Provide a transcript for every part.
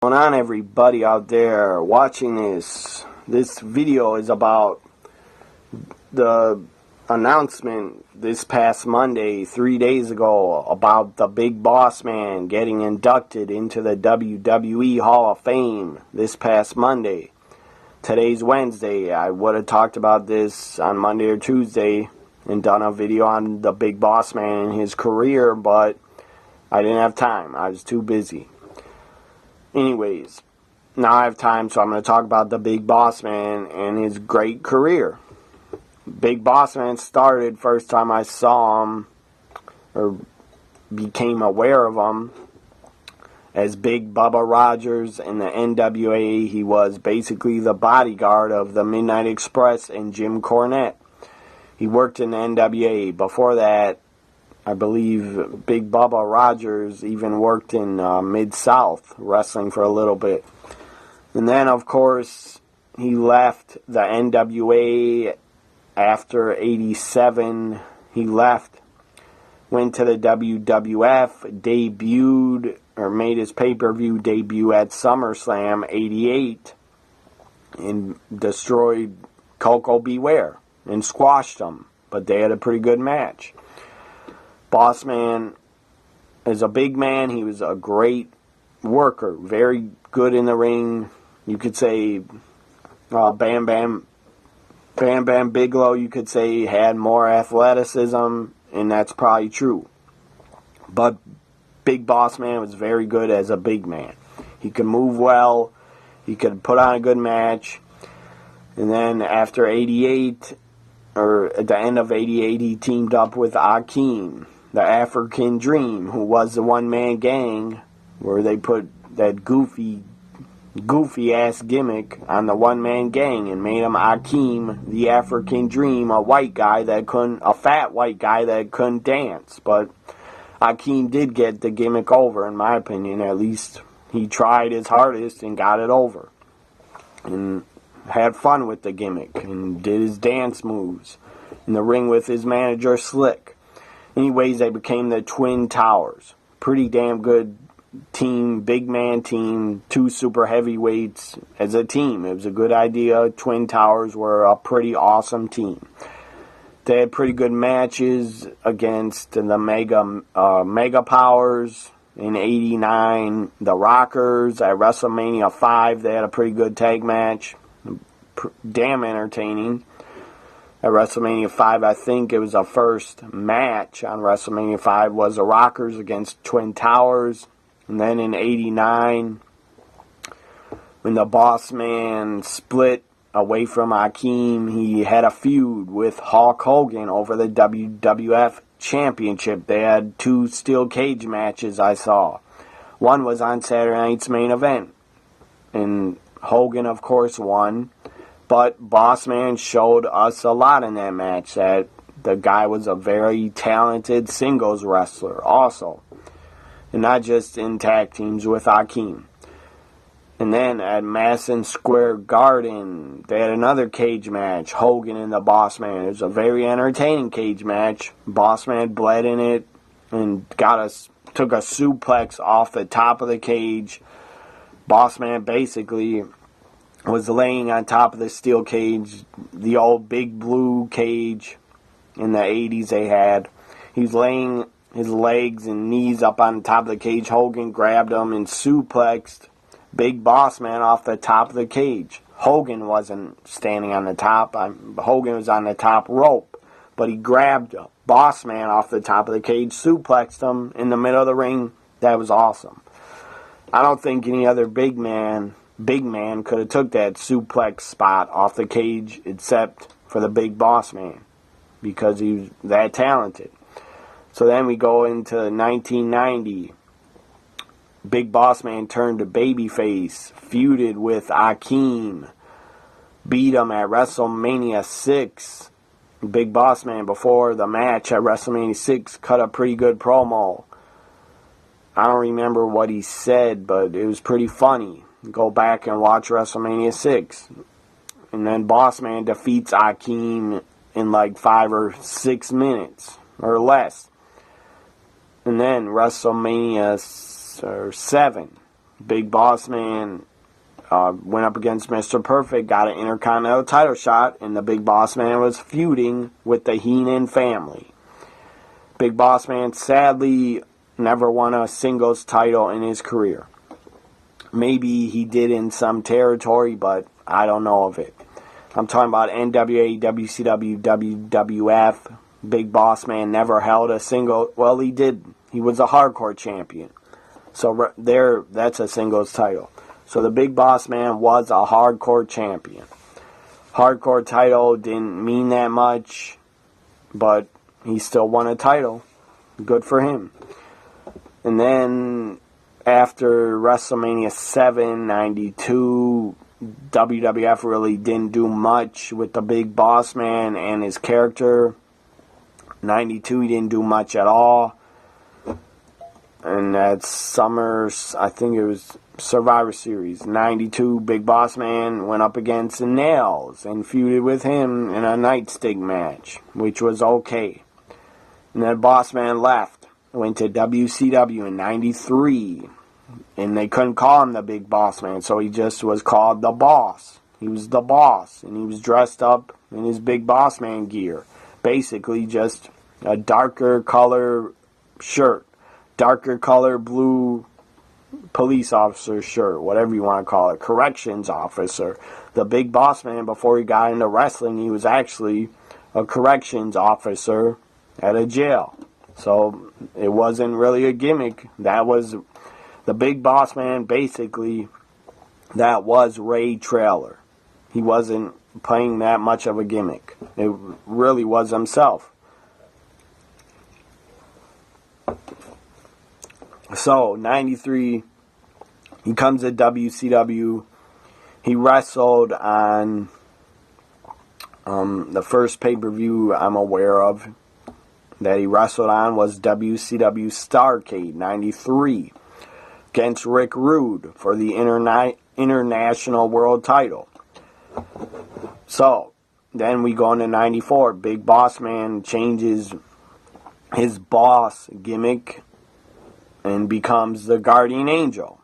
What's going on, everybody out there watching this? This video is about the announcement this past Monday, 3 days ago, about the Big Boss Man getting inducted into the WWE Hall of Fame this past Monday. Today's Wednesday. I would have talked about this on Monday or Tuesday and done a video on the Big Boss Man and his career, but I didn't have time. I was too busy. Anyways, now I have time, so I'm going to talk about the Big Boss Man and his great career. Big Boss Man started, first time I saw him, or became aware of him, as Big Bubba Rogers in the NWA. He was basically the bodyguard of the Midnight Express and Jim Cornette. He worked in the NWA. Before that, I believe Big Bubba Rogers even worked in Mid-South, wrestling for a little bit. And then, of course, he left the NWA after '87. He left, went to the WWF, debuted, or made his pay-per-view debut at SummerSlam '88, and destroyed Koko Beware and squashed him. But they had a pretty good match. Boss Man is a big man. He was a great worker, very good in the ring. You could say Bam Bam Bigelow, you could say, had more athleticism, and that's probably true. But Big Boss Man was very good as a big man. He could move well. He could put on a good match. And then after '88, or at the end of '88, he teamed up with Akeem, the African Dream, who was the one-man gang, where they put that goofy-ass gimmick on the one-man gang and made him Akeem, the African Dream, a fat white guy that couldn't dance. But Akeem did get the gimmick over, in my opinion. At least he tried his hardest and got it over. And had fun with the gimmick and did his dance moves in the ring with his manager Slick. Anyways, they became the Twin Towers. Pretty damn good team, big man team, two super heavyweights as a team. It was a good idea. Twin Towers were a pretty awesome team. They had pretty good matches against the Mega Powers in '89. The Rockers at WrestleMania 5, they had a pretty good tag match. Damn entertaining. At WrestleMania 5, I think it was the first match on WrestleMania 5 was the Rockers against Twin Towers. And then in '89, when the Boss Man split away from Akeem, he had a feud with Hulk Hogan over the WWF Championship. They had two steel cage matches I saw. One was on Saturday night's main event, and Hogan, of course, won. But Boss Man showed us a lot in that match, that the guy was a very talented singles wrestler also. And not just in tag teams with Akeem. And then at Madison Square Garden, they had another cage match, Hogan and the Boss Man. It was a very entertaining cage match. Boss Man bled in it and took a suplex off the top of the cage. Boss Man basically was laying on top of the steel cage, the old big blue cage in the '80s they had. He was laying his legs and knees up on top of the cage. Hogan grabbed him and suplexed Big Boss Man off the top of the cage. Hogan wasn't standing on the top. Hogan was on the top rope, but he grabbed Boss Man off the top of the cage, suplexed him in the middle of the ring. That was awesome. I don't think any other big man could have took that suplex spot off the cage except for the Big Boss Man, because he was that talented. So then we go into 1990. Big Boss Man turned to babyface, feuded with Akeem, beat him at WrestleMania 6. Big Boss Man, before the match at WrestleMania 6, cut a pretty good promo. I don't remember what he said, but it was pretty funny. Go back and watch WrestleMania 6. And then Boss Man defeats Akeem in like 5 or 6 minutes or less. And then WrestleMania 7, Big Boss Man went up against Mr. Perfect, got an Intercontinental title shot, and the Big Boss Man was feuding with the Heenan family. Big Boss Man sadly never won a singles title in his career. Maybe he did in some territory, but I don't know of it. I'm talking about NWA, WCW, WWF. Big Boss Man never held a single... Well, he did. He was a hardcore champion. So that's a singles title. So the Big Boss Man was a hardcore champion. Hardcore title didn't mean that much, but he still won a title. Good for him. And then after WrestleMania 7, 92, WWF really didn't do much with the Big Boss Man and his character. 92, he didn't do much at all. And that summer, I think it was Survivor Series, 92, Big Boss Man went up against the Nails and feuded with him in a nightstick match, which was okay. And then Boss Man left, went to WCW in 93, and they couldn't call him the Big Boss Man, so he just was called the Boss. He was the Boss, and he was dressed up in his Big Boss Man gear. Basically just a darker color shirt, darker color blue police officer shirt, whatever you want to call it, corrections officer. The Big Boss Man, before he got into wrestling, he was actually a corrections officer at a jail. So it wasn't really a gimmick. That was the Big Boss Man. Basically, that was Ray Traylor. He wasn't playing that much of a gimmick. It really was himself. So, 93, he comes to WCW. He wrestled on the first pay-per-view I'm aware of that he wrestled on was WCW Starrcade 93 against Rick Rude for the International World title. So, then we go into 94. Big Boss Man changes his boss gimmick and becomes the Guardian Angel.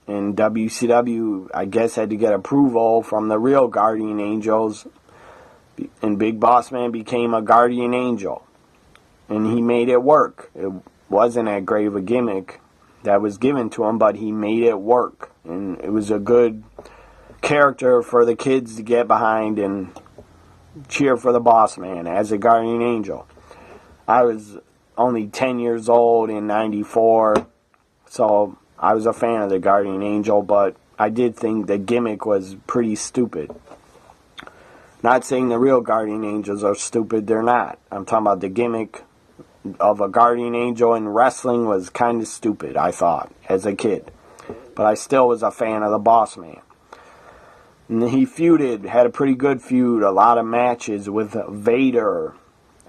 And WCW, I guess, had to get approval from the real Guardian Angels. And Big Boss Man became a Guardian Angel. And he made it work. It wasn't that great of a gimmick that was given to him, but he made it work. And it was a good character for the kids to get behind and cheer for the Boss Man as a Guardian Angel. I was only 10 years old in 94, so I was a fan of the Guardian Angel, but I did think the gimmick was pretty stupid. Not saying the real Guardian Angels are stupid, they're not. I'm talking about the gimmick of a Guardian Angel in wrestling was kind of stupid, I thought, as a kid. But I still was a fan of the Boss Man. And he feuded, had a pretty good feud, a lot of matches with Vader.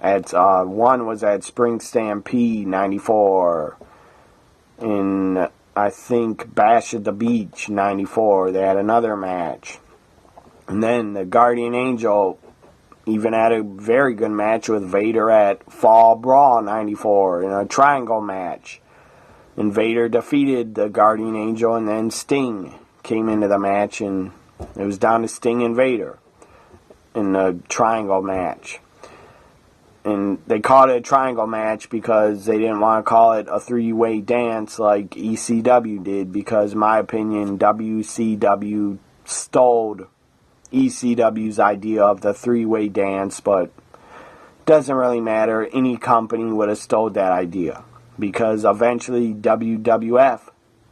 One was at Spring Stampede 94. In, I think, Bash at the Beach 94. They had another match. And then the Guardian Angel even had a very good match with Vader at Fall Brawl 94 in a triangle match. And Vader defeated the Guardian Angel, and then Sting came into the match, and it was down to Sting and Vader in the triangle match. And they called it a triangle match because they didn't want to call it a three-way dance like ECW did, because, in my opinion, WCW stole ECW's idea of the three-way dance, but it doesn't really matter. Any company would have stole that idea, because eventually WWF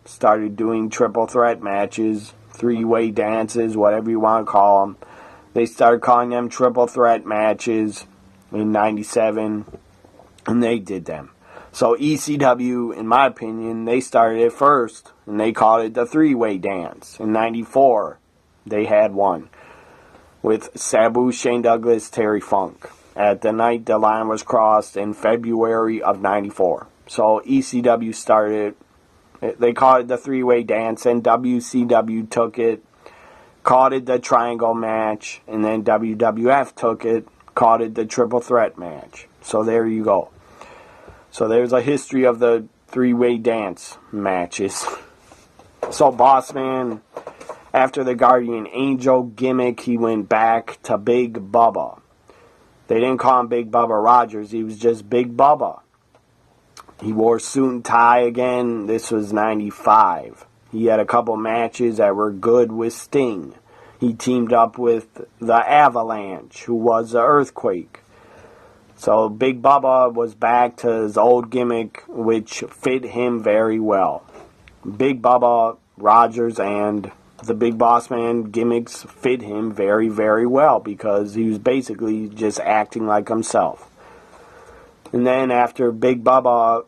started doing triple threat matches, three-way dances, whatever you want to call them. They started calling them triple threat matches in 97, and they did them. So ECW, in my opinion, they started it first, and they called it the three-way dance. In 94, they had one with Sabu, Shane Douglas, Terry Funk at the night the line was crossed in February of 94. So ECW started it. They called it the three-way dance, and WCW took it, called it the triangle match, and then WWF took it, called it the triple threat match. So there you go. So there's a history of the three-way dance matches. So Boss Man, after the Guardian Angel gimmick, he went back to Big Bubba. They didn't call him Big Bubba Rogers. He was just Big Bubba. He wore suit and tie again. This was 95. He had a couple matches that were good with Sting. He teamed up with the Avalanche, who was the Earthquake. So Big Bubba was back to his old gimmick, which fit him very well. Big Bubba, Rogers, and the Big Boss Man gimmicks fit him very, very well because he was basically just acting like himself. And then after Big Bubba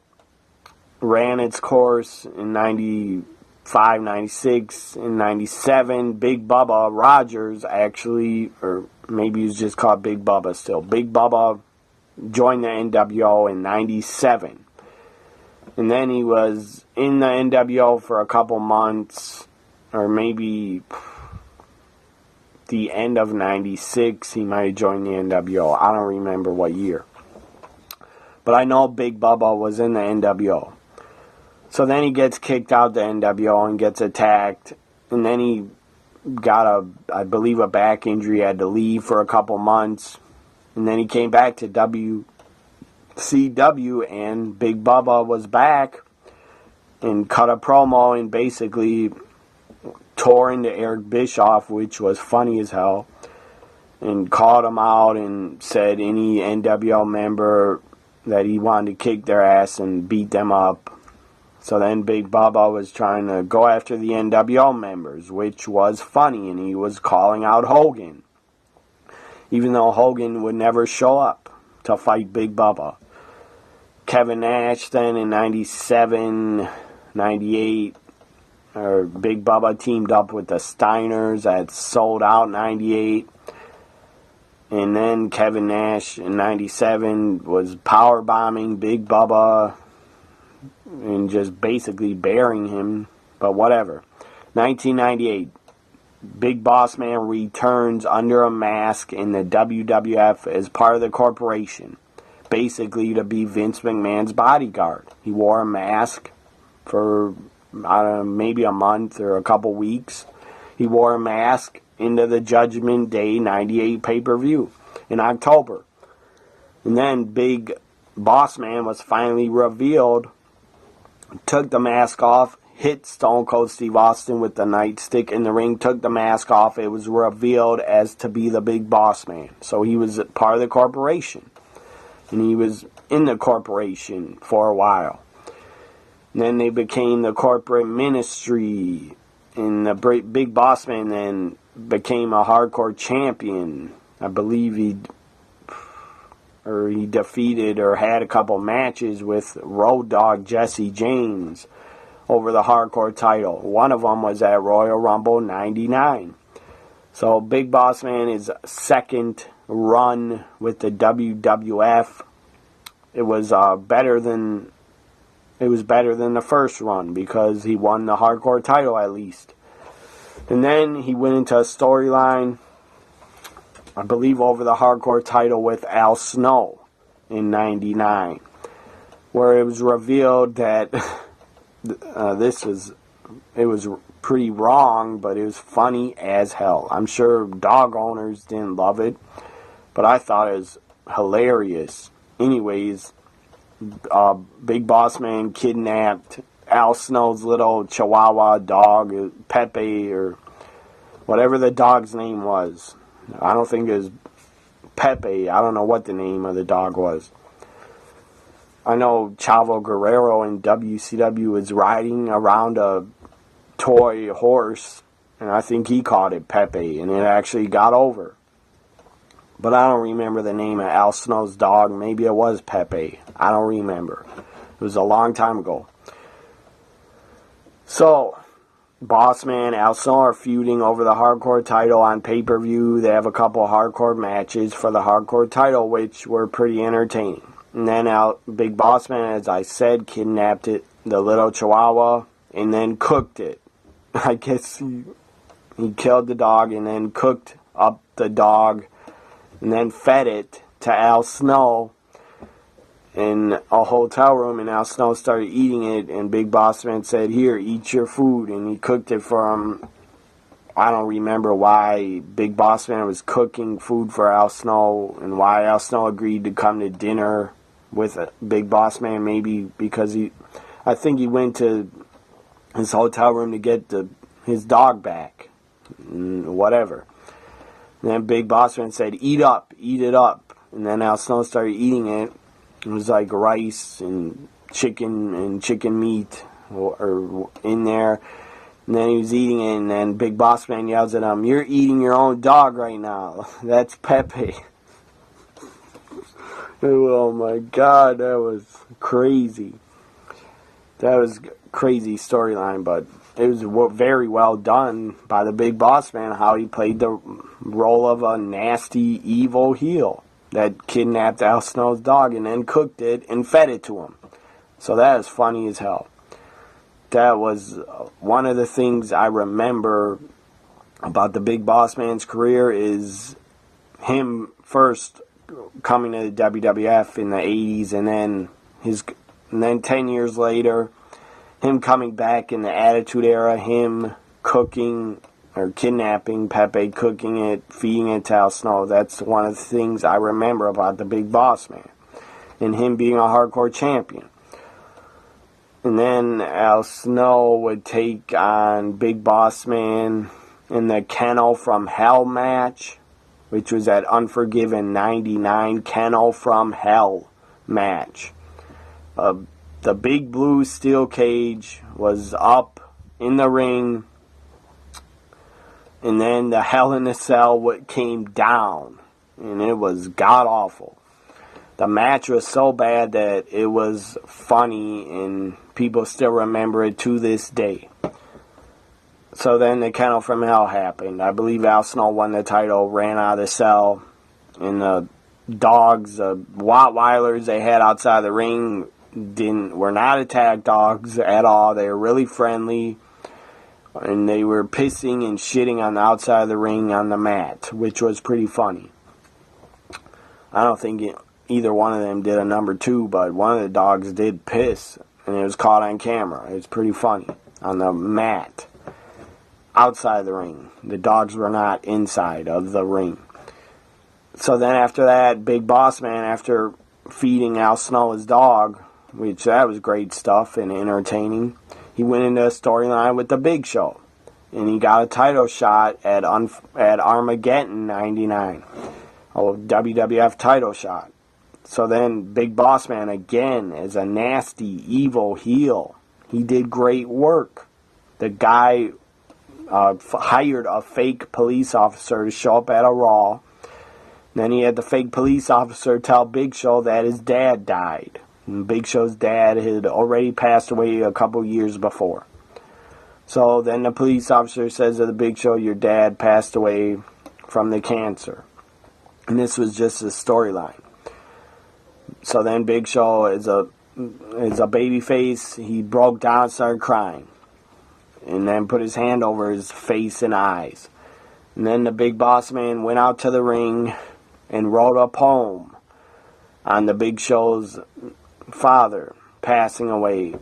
ran its course in 95, 96, and 97, Big Bubba Rogers actually, or maybe he was just called Big Bubba still, Big Bubba joined the NWO in 97. And then he was in the NWO for a couple months, or maybe the end of 96, he might have joined the NWO. I don't remember what year. But I know Big Bubba was in the NWO. So then he gets kicked out of the NWO and gets attacked. And then he got I believe a back injury, had to leave for a couple months. And then he came back to WCW, and Big Bubba was back and cut a promo and basically tore into Eric Bischoff, which was funny as hell, and called him out and said any NWO member that he wanted to kick their ass and beat them up. So then Big Bubba was trying to go after the NWO members, which was funny, and he was calling out Hogan, even though Hogan would never show up to fight Big Bubba. Kevin Nash then in 97, 98, Big Bubba teamed up with the Steiners that sold out 98. And then Kevin Nash in 97 was powerbombing Big Bubba and just basically burying him. But whatever. 1998, Big Boss Man returns under a mask in the WWF as part of the corporation. Basically to be Vince McMahon's bodyguard. He wore a mask for maybe a month or a couple weeks. He wore a mask into the Judgment Day 98 pay-per-view in October. And then Big Boss Man was finally revealed, took the mask off, hit Stone Cold Steve Austin with the nightstick in the ring, took the mask off. It was revealed as to be the Big Boss Man. So he was part of the corporation. And he was in the corporation for a while. And then they became the corporate ministry. And the Big Boss Man then became a hardcore champion. I believe he defeated or had a couple matches with Road Dogg Jesse James over the hardcore title. One of them was at Royal Rumble 99. So Big Boss Man is second run with the WWF. It was better than the first run because he won the hardcore title at least. And then he went into a storyline, I believe, over the hardcore title with Al Snow in 99, where it was revealed that it was pretty wrong, but it was funny as hell. I'm sure dog owners didn't love it, but I thought it was hilarious. Anyways, Big Boss Man kidnapped Al Snow's little Chihuahua dog, Pepe, or whatever the dog's name was. I don't think it was Pepe. I don't know what the name of the dog was. I know Chavo Guerrero in WCW was riding around a toy horse, and I think he called it Pepe, and it actually got over. But I don't remember the name of Al Snow's dog. Maybe it was Pepe. I don't remember. It was a long time ago. So, Boss Man, Al Snow are feuding over the hardcore title on pay-per-view. They have a couple hardcore matches for the hardcore title, which were pretty entertaining. And then Big Boss Man, as I said, kidnapped the little Chihuahua, and then cooked it. I guess he killed the dog and then cooked up the dog and then fed it to Al Snow. in a hotel room, and Al Snow started eating it, and Big Boss Man said, "Here, eat your food," and he cooked it for him. I don't remember why Big Boss Man was cooking food for Al Snow, and why Al Snow agreed to come to dinner with Big Boss Man. Maybe because I think he went to his hotel room to get his dog back, whatever. And then Big Boss Man said, "Eat it up," and then Al Snow started eating it. It was like rice and chicken meat or in there. And then he was eating it, and then Big Boss Man yells at him, "You're eating your own dog right now. That's Pepe." Oh my God, that was crazy. That was a crazy storyline, but it was very well done by the Big Boss Man, how he played the role of a nasty, evil heel that kidnapped Al Snow's dog and then cooked it and fed it to him. So that is funny as hell. That was one of the things I remember about the Big Boss Man's career, is him first coming to the WWF in the 80s, and then 10 years later, him coming back in the Attitude Era, him cooking or kidnapping Pepe, cooking it, feeding it to Al Snow. That's one of the things I remember about the Big Boss Man, and him being a hardcore champion. And then Al Snow would take on Big Boss Man in the Kennel from Hell match, which was at Unforgiven 99, Kennel from Hell match. The big blue steel cage was up in the ring, and then the Hell in a Cell came down, and it was god-awful. The match was so bad that it was funny, and people still remember it to this day. So then the Kennel from Hell happened. I believe Al Snow won the title, ran out of the cell, and the dogs, the Rottweilers they had outside the ring, were not attack dogs at all. They were really friendly, and they were pissing and shitting on the outside of the ring on the mat, which was pretty funny. I don't think either one of them did a number 2, but one of the dogs did piss, and it was caught on camera. It was pretty funny on the mat outside the ring. The dogs were not inside of the ring. So then after that, Big Boss Man, after feeding Al Snow his dog, which that was great stuff and entertaining, he went into a storyline with the Big Show, and he got a title shot at Armageddon 99, a WWF title shot. So then Big Boss Man, again, as a nasty, evil heel, he did great work. The guy hired a fake police officer to show up at a Raw. Then he had the fake police officer tell Big Show that his dad died. And Big Show's dad had already passed away a couple years before. So then the police officer says to the Big Show, "Your dad passed away from the cancer." And this was just a storyline. So then Big Show is a baby face. He broke down, started crying, and then put his hand over his face and eyes. And then the Big Boss Man went out to the ring and wrote a poem on the Big Show's father passing away.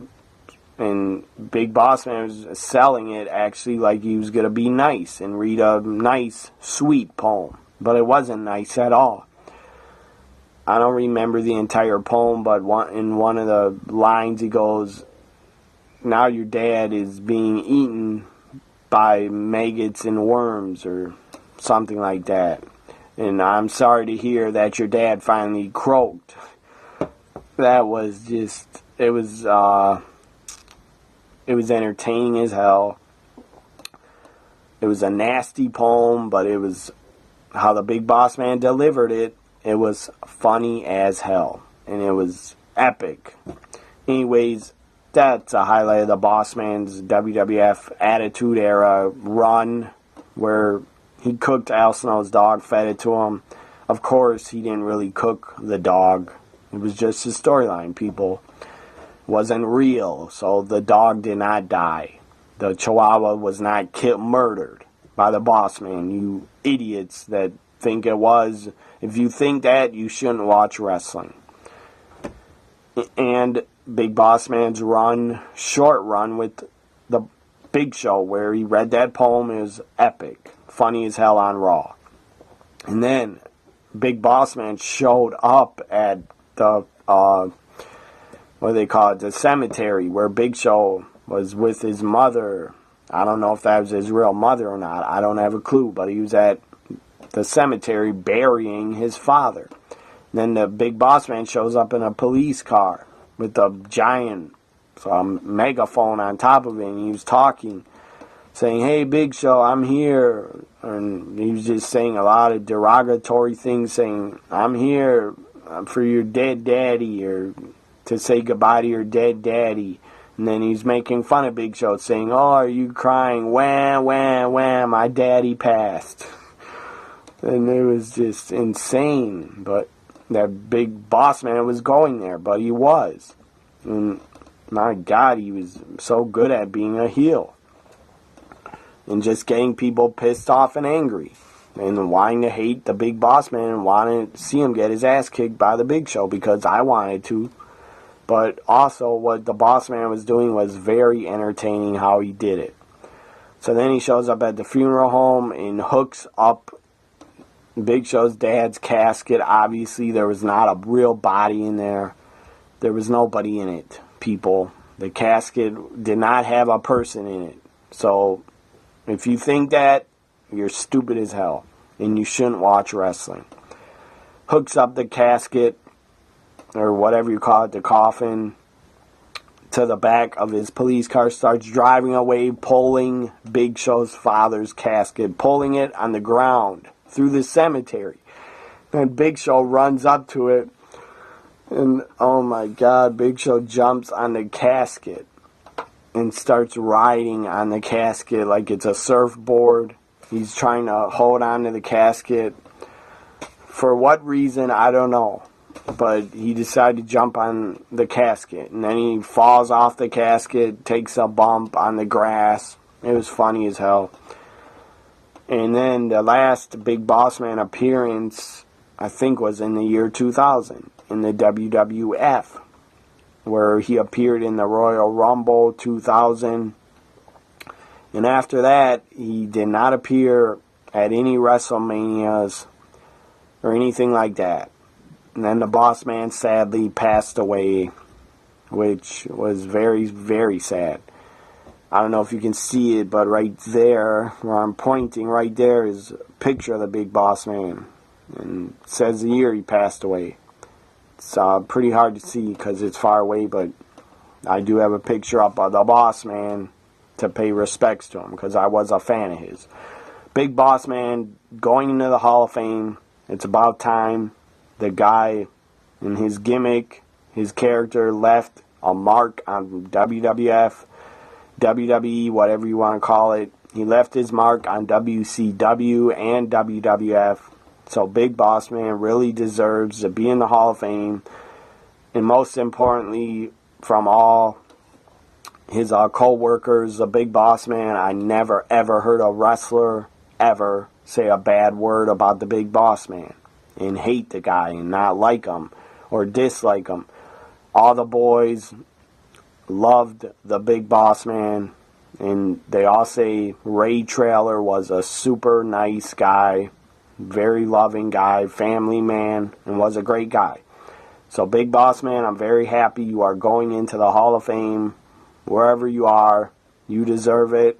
And Big Boss Man was selling it actually like he was going to be nice and read a nice, sweet poem. But it wasn't nice at all. I don't remember the entire poem, but in one of the lines he goes, "Now your dad is being eaten by maggots and worms," or something like that. "And I'm sorry to hear that your dad finally croaked." That was just, it was entertaining as hell. It was a nasty poem, but it was how the Big Boss Man delivered it. It was funny as hell, and it was epic. Anyways, that's a highlight of the Boss Man's WWF Attitude Era run, where he cooked Al Snow's dog, fed it to him. Of course, he didn't really cook the dog. It was just his storyline, people. It wasn't real, so the dog did not die. The Chihuahua was not murdered by the Boss Man. You idiots that think it was. If you think that, you shouldn't watch wrestling. And Big Boss Man's short run with the Big Show, where he read that poem, is epic. Funny as hell on Raw. And then Big Boss Man showed up at the, what do they call it, the cemetery, where Big Show was with his mother. I don't know if that was his real mother or not. I don't have a clue, but he was at the cemetery burying his father. Then the Big Boss Man shows up in a police car with a giant megaphone on top of it, and he was talking, saying, "Hey, Big Show, I'm here." And he was just saying a lot of derogatory things, saying, "I'm here for your dead daddy," or to say goodbye to your dead daddy. And then he's making fun of Big Show, saying, "Oh, are you crying? Wham, wham, wham, my daddy passed." And it was just insane, but that Big Boss Man was going there, but he was. And my God, he was so good at being a heel. And just getting people pissed off and angry. And wanting to hate the Big Boss Man and wanting to see him get his ass kicked by the Big Show, because I wanted to. But also what the Boss Man was doing was very entertaining how he did it. So then he shows up at the funeral home and hooks up Big Show's dad's casket. Obviously, there was not a real body in there. There was nobody in it, people. The casket did not have a person in it. So, if you think that, you're stupid as hell. And you shouldn't watch wrestling. Hooks up the casket, or whatever you call it, the coffin, to the back of his police car, starts driving away, pulling Big Show's father's casket, pulling it on the ground through the cemetery. Then Big Show runs up to it, and oh my God, Big Show jumps on the casket and starts riding on the casket like it's a surfboard. He's trying to hold on to the casket. For what reason, I don't know. But he decided to jump on the casket, and then he falls off the casket, takes a bump on the grass. It was funny as hell. And then the last Big Boss Man appearance, I think, was in the year 2000 in the WWF, where he appeared in the Royal Rumble 2000. And after that, he did not appear at any WrestleManias or anything like that. And then the Boss Man sadly passed away, which was very, very sad. I don't know if you can see it, but right there, where I'm pointing, right there is a picture of the Big Boss Man. And it says the year he passed away. It's pretty hard to see because it's far away, but I do have a picture up of the Boss Man to pay respects to him, because I was a fan of his. Big Boss Man going into the Hall of Fame. It's about time. The guy and his gimmick, his character, left a mark on WWF, WWE, whatever you want to call it. He left his mark on WCW and WWF. So Big Boss Man really deserves to be in the Hall of Fame. And most importantly, from all his co-workers, the Big Boss Man, I never ever heard a wrestler ever say a bad word about the Big Boss Man and hate the guy and not like him or dislike him. All the boys loved the Big Boss Man, and they all say Ray Traylor was a super nice guy, very loving guy, family man, and was a great guy. So Big Boss Man, I'm very happy you are going into the Hall of Fame. Wherever you are, you deserve it,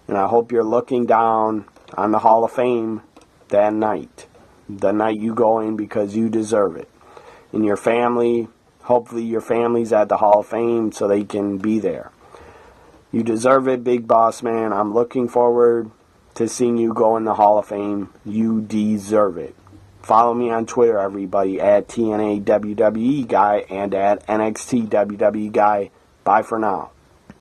and I hope you're looking down on the Hall of Fame that night. The night you go in, because you deserve it. And your family, hopefully your family's at the Hall of Fame so they can be there. You deserve it, Big Boss Man. I'm looking forward to seeing you go in the Hall of Fame. You deserve it. Follow me on Twitter, everybody, at TNA WWE Guy and at NXT WWE Guy. Bye for now.